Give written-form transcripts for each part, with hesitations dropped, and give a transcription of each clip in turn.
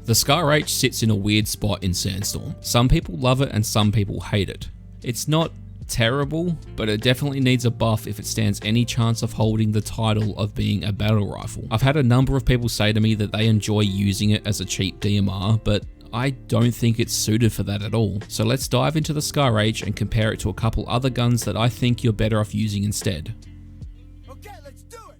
The Scar H sits in a weird spot in Sandstorm. Some people love it and some people hate it. It's not terrible, but it definitely needs a buff if it stands any chance of holding the title of being a battle rifle. I've had a number of people say to me that they enjoy using it as a cheap DMR, but I don't think it's suited for that at all. So let's dive into the Scar H and compare it to a couple other guns that I think you're better off using instead. Okay, let's do it.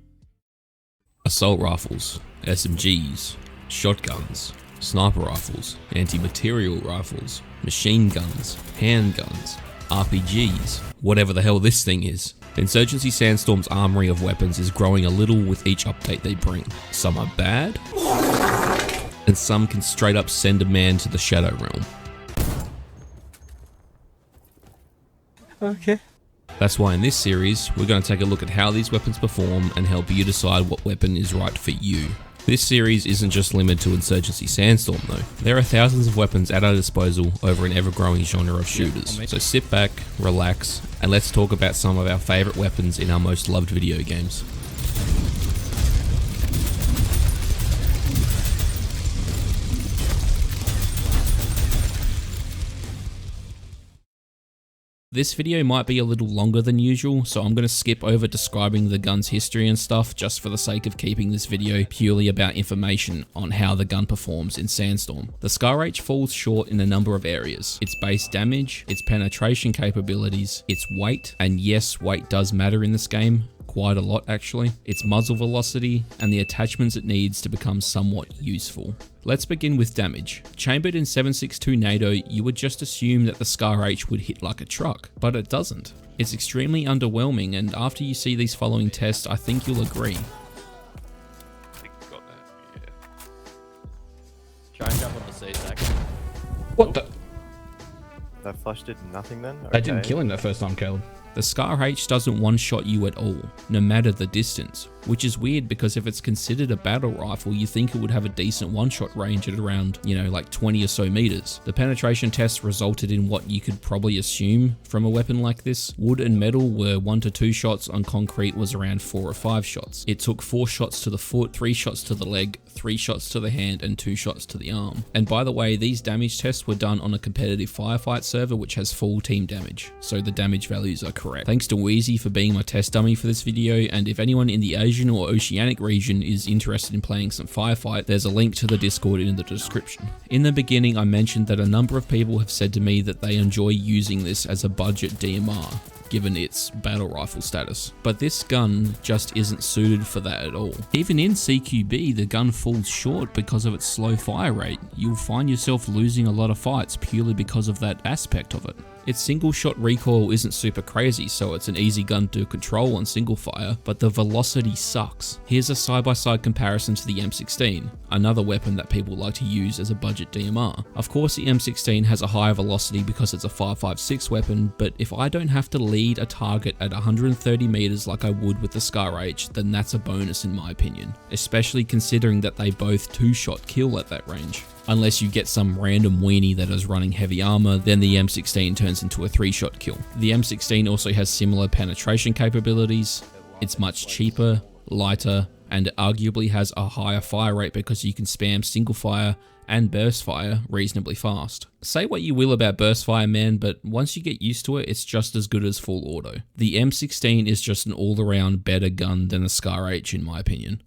Assault rifles, SMGs, shotguns, sniper rifles, anti-material rifles, machine guns, handguns, RPGs, whatever the hell this thing is. Insurgency Sandstorm's armory of weapons is growing a little with each update they bring. Some are bad, and some can straight up send a man to the Shadow Realm. Okay. That's why in this series, we're going to take a look at how these weapons perform and help you decide what weapon is right for you. This series isn't just limited to Insurgency Sandstorm though. There are thousands of weapons at our disposal over an ever-growing genre of shooters. So sit back, relax, and let's talk about some of our favourite weapons in our most loved video games. This video might be a little longer than usual, so I'm going to skip over describing the gun's history and stuff just for the sake of keeping this video purely about information on how the gun performs in Sandstorm. The Scar H falls short in a number of areas. Its base damage, its penetration capabilities, its weight, and yes, weight does matter in this game. Quite a lot actually, its muzzle velocity, and the attachments it needs to become somewhat useful. Let's begin with damage. Chambered in 7.62 NATO, you would just assume that the Scar H would hit like a truck, but it doesn't. It's extremely underwhelming, and after you see these following tests, I think you'll agree. I think we got that, yeah. Try and jump on the seat, Zach. What the? That flush did nothing then? I didn't kill him that first time, Caleb. The Scar H doesn't one-shot you at all, no matter the distance, which is weird because if it's considered a battle rifle, you think it would have a decent one-shot range at around, like 20 or so meters. The penetration test resulted in what you could probably assume from a weapon like this. Wood and metal were 1 to 2 shots, on concrete was around 4 or 5 shots. It took 4 shots to the foot, 3 shots to the leg, 3 shots to the hand, and 2 shots to the arm. And by the way, these damage tests were done on a competitive Firefight server which has full team damage, so the damage values are correct. Thanks to Wheezy for being my test dummy for this video, and if anyone in the Asian or Oceanic region is interested in playing some Firefight, there's a link to the Discord in the description. In the beginning, I mentioned that a number of people have said to me that they enjoy using this as a budget DMR, given its battle rifle status. But this gun just isn't suited for that at all. Even in CQB, the gun falls short because of its slow fire rate. You'll find yourself losing a lot of fights purely because of that aspect of it. Its single shot recoil isn't super crazy, so it's an easy gun to control on single fire, but the velocity sucks. Here's a side-by-side comparison to the M16, another weapon that people like to use as a budget DMR. Of course the M16 has a higher velocity because it's a 5.56 weapon, but if I don't have to lead a target at 130 meters like I would with the Scar H, then that's a bonus in my opinion, especially considering that they both 2-shot kill at that range. Unless you get some random weenie that is running heavy armor, then the M16 turns into a 3-shot kill. The M16 also has similar penetration capabilities. It's much cheaper, lighter, and arguably has a higher fire rate because you can spam single fire and burst fire reasonably fast. Say what you will about burst fire, man, but once you get used to it, it's just as good as full auto. The M16 is just an all-around better gun than the Scar H in my opinion.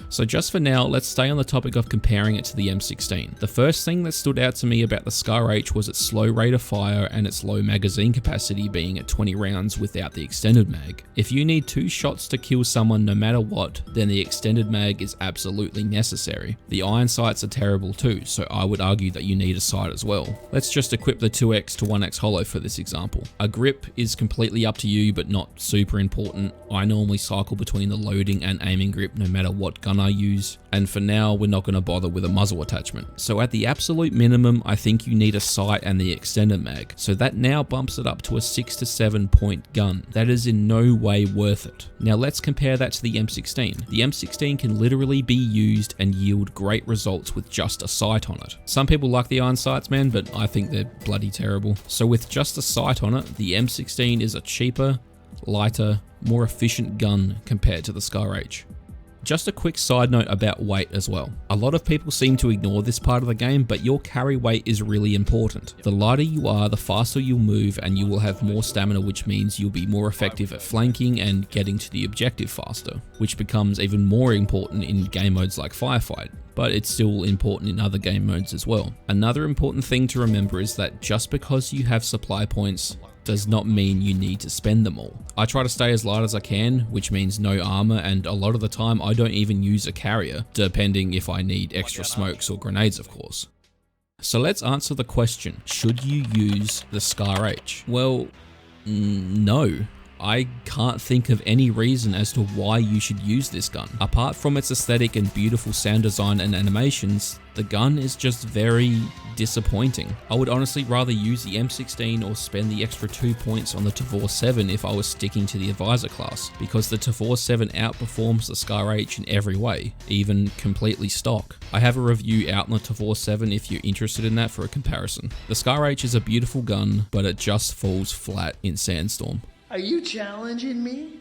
So just for now, let's stay on the topic of comparing it to the M16. The first thing that stood out to me about the Scar H was its slow rate of fire and its low magazine capacity being at 20 rounds without the extended mag. If you need 2 shots to kill someone no matter what, then the extended mag is absolutely necessary. The iron sights are terrible too, so I would argue that you need a sight as well. Let's just equip the 2x to 1x holo for this example. A grip is completely up to you, but not super important. I normally cycle between the loading and aiming grip no matter what gun I use, and for now we're not going to bother with a muzzle attachment. So at the absolute minimum, I think you need a sight and the extended mag, so that now bumps it up to a 6 to 7 point gun. That is in no way worth it. Now let's compare that to the M16. The M16 can literally be used and yield great results with just a sight on it. Some people like the iron sights, man, but I think they're bloody terrible. So with just a sight on it, the M16 is a cheaper, lighter, more efficient gun compared to the Scar H. Just a quick side note about weight as well. A lot of people seem to ignore this part of the game, but your carry weight is really important. The lighter you are, the faster you'll move, and you will have more stamina, which means you'll be more effective at flanking and getting to the objective faster, which becomes even more important in game modes like Firefight, but it's still important in other game modes as well. Another important thing to remember is that just because you have supply points does not mean you need to spend them all. I try to stay as light as I can, which means no armor, and a lot of the time I don't even use a carrier, depending if I need extra smokes or grenades, of course. So let's answer the question, should you use the Scar H? Well, no. I can't think of any reason as to why you should use this gun. Apart from its aesthetic and beautiful sound design and animations, the gun is just very disappointing. I would honestly rather use the M16 or spend the extra 2 points on the Tavor 7 if I was sticking to the Advisor class, because the Tavor 7 outperforms the Scar H in every way, even completely stock. I have a review out on the Tavor 7 if you're interested in that for a comparison. The Scar H is a beautiful gun, but it just falls flat in Sandstorm. Are you challenging me?